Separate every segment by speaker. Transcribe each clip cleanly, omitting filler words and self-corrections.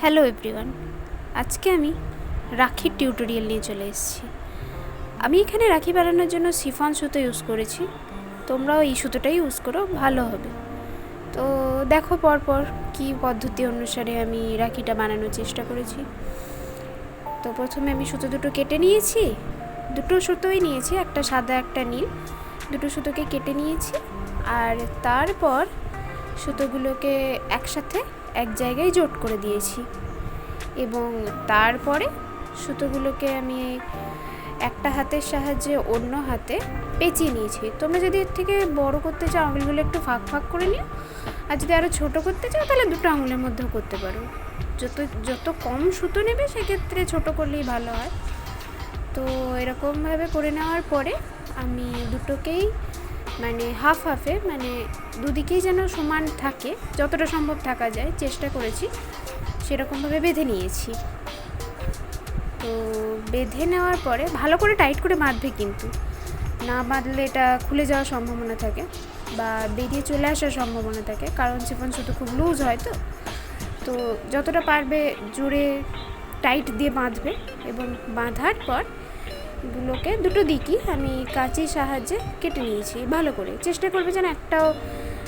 Speaker 1: Hello everyone, আজকে আমি রাখির টিউটোরিয়াল নিয়ে চলে এসেছি। আমি এখানে রাখি বানানোর জন্য সিফন সুতো ইউজ করেছি। তোমরাও এই সুতোটাই ইউজ করো, ভালো হবে। তো দেখো পরপর কী পদ্ধতি অনুসারে আমি রাখিটা বানানোর চেষ্টা করেছি। তো প্রথমে আমি সুতো দুটো কেটে নিয়েছি, দুটো সুতোই নিয়েছি, একটা সাদা একটা নীল, দুটো সুতোকে কেটে নিয়েছি। আর তারপর সুতোগুলোকে একসাথে এক জায়গায় জোট করে দিয়েছি এবং তারপরে সুতোগুলোকে আমি একটা হাতের সাহায্যে অন্য হাতে পেঁচিয়ে নিয়েছি। তোমরা যদি এর থেকে বড় করতে চাও আঙুলগুলো একটু ফাঁক ফাঁক করে নিও, আর যদি আরও ছোটো করতে চাও তাহলে দুটো আঙুলের মধ্যেও করতে পারো। যত কম সুতো নেবে সেক্ষেত্রে ছোটো করলেই ভালো হয়। তো এরকমভাবে করে নেওয়ার পরে আমি দুটোকেই হাফ হাফে দুদিকেই যেন সমান থাকে, যতটা সম্ভব থাকা যায় চেষ্টা করেছি, সেরকমভাবে বেঁধে নিয়েছি। তো বেঁধে নেওয়ার পরে ভালো করে টাইট করে বাঁধবে, কিন্তু না বাঁধলে এটা খুলে যাওয়ার সম্ভাবনা থাকে বা বেরিয়ে চলে আসার সম্ভাবনা থাকে, কারণ সিফন সুতো খুব লুজ হয়। তো যতটা পারবে জোরে টাইট দিয়ে বাঁধবে এবং বাঁধার পর এগুলোকে দুটো দিকই আমি কাঁচির সাহায্যে কেটে নিয়েছি। ভালো করে চেষ্টা করবে যেন একটাও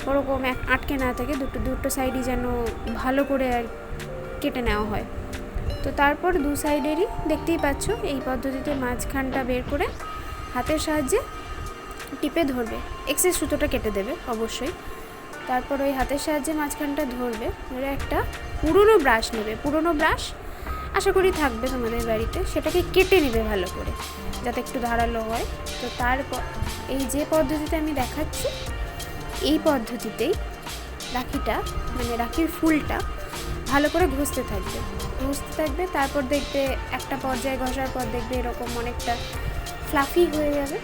Speaker 1: ওরকম আটকে না থাকে, দুটো সাইডই যেন ভালো করে আর কেটে নেওয়া হয়। তো তারপর দু সাইডেরই দেখতেই পাচ্ছ এই পদ্ধতিতে মাঝখানটা বের করে হাতের সাহায্যে টিপে ধরবে, এক্সেস সুতোটা কেটে দেবে অবশ্যই। তারপর ওই হাতের সাহায্যে মাঝখানটা ধরবে, ধরে একটা পুরনো ব্রাশ নেবে, পুরনো ব্রাশ আশা করি থাকবে তোমাদের বাড়িতে, সেটাকে কেটে নেবে ভালো করে যাতে একটু ধারালো হয়। তো তারপর এই যে পদ্ধতিতে আমি দেখাচ্ছি এই পদ্ধতিতেই রাখিটা রাখির ফুলটা ভালো করে ঘষতে থাকবে। তারপর দেখবে একটা পর্যায়ে ঘষার পর দেখবে এরকম অনেকটা ফ্লাফি হয়ে যাবে।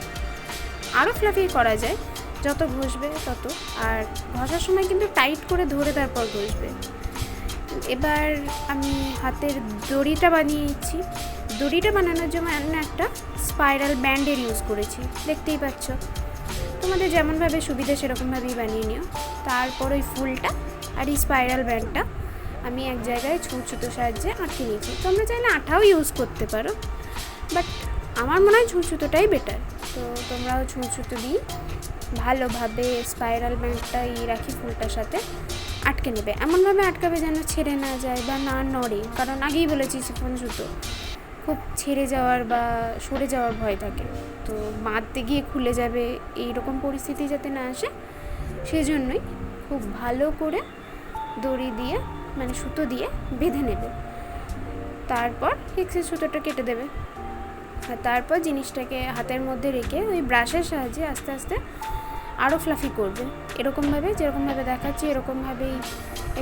Speaker 1: আরও ফ্লাফি করা যায় যত ঘষবে তত, আর ঘষার সময় কিন্তু টাইট করে ধরে তারপর ঘষবে। এবার আমি হাতের দড়িটা বানিয়ে নিচ্ছি। দড়িটা বানানোর জন্য আমি একটা স্পাইরাল ব্যান্ডের ইউজ করেছি, দেখতেই পাচ্ছ। তোমাদের যেমনভাবে সুবিধা সেরকমভাবেই বানিয়ে নিও। তারপর ওই ফুলটা আর এই স্পাইরাল ব্যান্ডটা আমি এক জায়গায় ছুঁচ সুতোর সাহায্যে আটকে নিয়েছি। তোমরা চাইলে আঠাও ইউজ করতে পারো, বাট আমার মনে হয় ছুঁচ সুতোটাই বেটার। তো তোমরাও ছুঁচ সুতো দিয়ে ভালোভাবে স্পাইরাল ব্যান্ডটা এই রাখি ফুলটার সাথে আটকে নেবে, এমনভাবে আটকাবে যেন ছেড়ে না যায় বা না নড়ে, কারণ আগেই বলেছি সিফন সুতো খুব ছেড়ে যাওয়ার বা সরে যাওয়ার ভয় থাকে। তো বাঁধতে গিয়ে খুলে যাবে, এই রকম পরিস্থিতি যাতে না আসে সেজন্যই খুব ভালো করে দড়ি দিয়ে সুতো দিয়ে বেঁধে নেবে। তারপর এক্সেস সুতোটা কেটে দেবে, আর তারপর জিনিসটাকে হাতের মধ্যে রেখে ওই ব্রাশের সাহায্যে আস্তে আস্তে আরও ফ্লাফি করবে। এরকমভাবে যেরকমভাবে দেখাচ্ছি এরকমভাবেই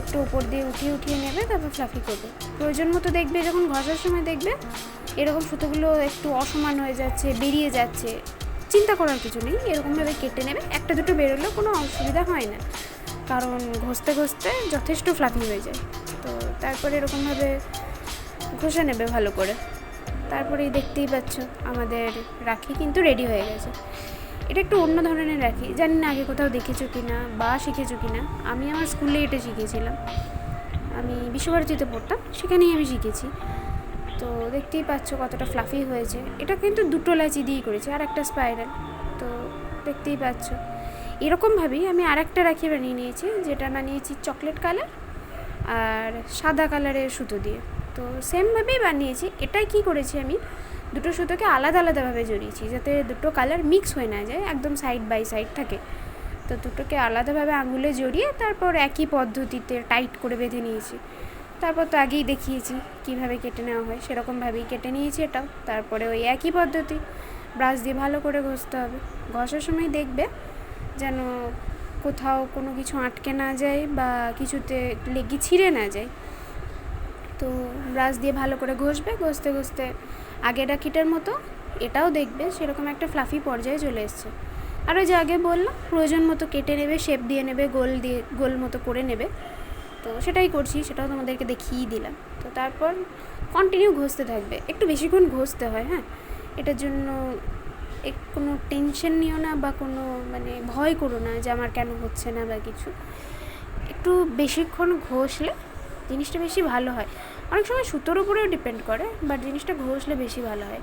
Speaker 1: একটু উপর দিয়ে উঠিয়ে নেবে, তারপর ফ্লাফি করবে। প্রয়োজন মতো দেখবে যখন ঘষার সময় দেখবে এরকম সুতোগুলো একটু অসমান হয়ে যাচ্ছে, বেরিয়ে যাচ্ছে, চিন্তা করার কিছু নেই, এরকমভাবে কেটে নেবে। একটা দুটো বেরোলেও কোনো অসুবিধা হয় না, কারণ ঘষতে ঘষতে যথেষ্ট ফ্লাফি হয়ে যায়। তো তারপরে এরকমভাবে ঘষে নেবে ভালো করে। তারপরেই দেখতেই পাচ্ছ আমাদের রাখি কিন্তু রেডি হয়ে গেছে। এটা একটু অন্য ধরনের রাখি, জানি না আগে কোথাও দেখেছো কি না বা শিখেছো কি না। আমি আমার স্কুলে এটা শিখেছিলাম, আমি বিশ্বভারতীতে পড়তাম, সেখানেই আমি শিখেছি। তো দেখতেই পাচ্ছ কতটা ফ্লাফি হয়েছে। এটা কিন্তু দুটো লাচি দিয়েই করেছি আর একটা স্পাইরাল। তো দেখতেই পাচ্ছ এরকমভাবেই আমি আর একটা রাখি বানিয়ে নিয়েছি, যেটা বানিয়েছি চকলেট কালার আর সাদা কালারের সুতো দিয়ে। তো সেমভাবেই বানিয়েছি। এটাই কি করেছি, আমি দুটো সুতোকে আলাদা আলাদাভাবে জড়িয়েছি যাতে দুটো কালার মিক্স হয়ে না যায়, একদম সাইড বাই সাইড থাকে। তো দুটোকে আলাদাভাবে আঙুলে জড়িয়ে তারপর একই পদ্ধতিতে টাইট করে বেঁধে নিয়েছি। তারপর তো আগেই দেখিয়েছি কীভাবে কেটে নেওয়া হয়, সেরকমভাবেই কেটে নিয়েছি এটাও। তারপরে ওই একই পদ্ধতি ব্রাশ দিয়ে ভালো করে ঘষতে হবে। ঘষার সময় দেখবে যেন কোথাও কোনো কিছু আটকে না যায় বা কিছুতে লেগে ছিঁড়ে না যায়। তো ব্রাশ দিয়ে ভালো করে ঘষতে ঘষতে আগের রাখিটার মতো এটাও দেখবে সেরকম একটা ফ্লাফি পর্যায়ে চলে এসছে। আর ওই যে আগে বললাম প্রয়োজন মতো কেটে নেবে, শেপ দিয়ে নেবে, গোল মতো করে নেবে। তো সেটাই করছি, সেটাও তোমাদেরকে দেখিয়ে দিলাম। তো তারপর কন্টিনিউ ঘষতে থাকবে, একটু বেশিক্ষণ ঘষতে হয়। হ্যাঁ, এটার জন্য কোনো টেনশন নিও না বা কোনো ভয় করো না যে আমার কেন হচ্ছে না বা কিছু। একটু বেশিক্ষণ ঘষলে জিনিসটা বেশি ভালো হয়। অনেক সময় সুতোর উপরেও ডিপেন্ড করে, বাট জিনিসটা ঘষলে বেশি ভালো হয়।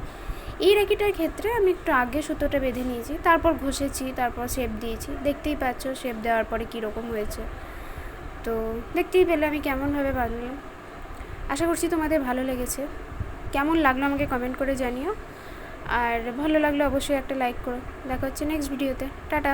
Speaker 1: এই রাখিটার ক্ষেত্রে আমি একটু আগে সুতোটা বেঁধে নিয়েছি, তারপর ঘষেছি, তারপর শেপ দিয়েছি। দেখতেই পাচ্ছ শেপ দেওয়ার পরে কীরকম হয়েছে। তো দেখতেই পেলে আমি কেমনভাবে বাঁধলাম। আশা করছি তোমাদের ভালো লেগেছে। কেমন লাগলো আমাকে কমেন্ট করে জানিও, আর ভালো লাগলে অবশ্যই একটা লাইক করো। দেখা হচ্ছে নেক্সট ভিডিওতে। টাটা।